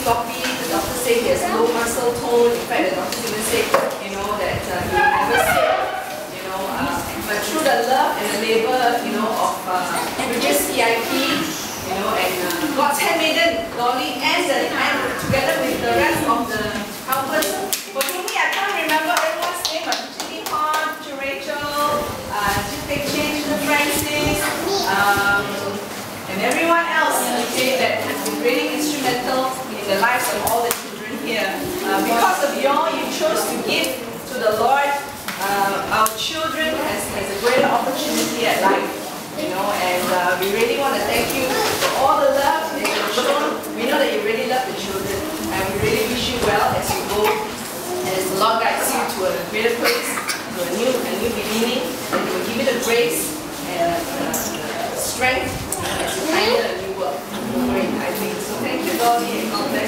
sloppy. The doctor said he has low muscle tone. In fact, the doctor even said, you know, that he never said, you know, but through the love and the labor, you know, of Bridges CIP, you know, and God's Handmaiden, Dolly, and together with the rest of the helpers. For me, I can't remember everyone's name, but Jimmy Hart, Rachel, Jim Francis, and everyone else, okay, that has been really instrumental in the lives of all the children here. Because of you all, you chose to give to the Lord. Our children has a greater opportunity at life, you know, and we really want to thank you for all the love that you've shown. We know that you really love the children, and we really wish you well as you go, and as the Lord guides you to a greater place, to a new beginning, and He will give you the grace and strength as you find a new work. Great, I think. So thank you, Dolly, and God bless.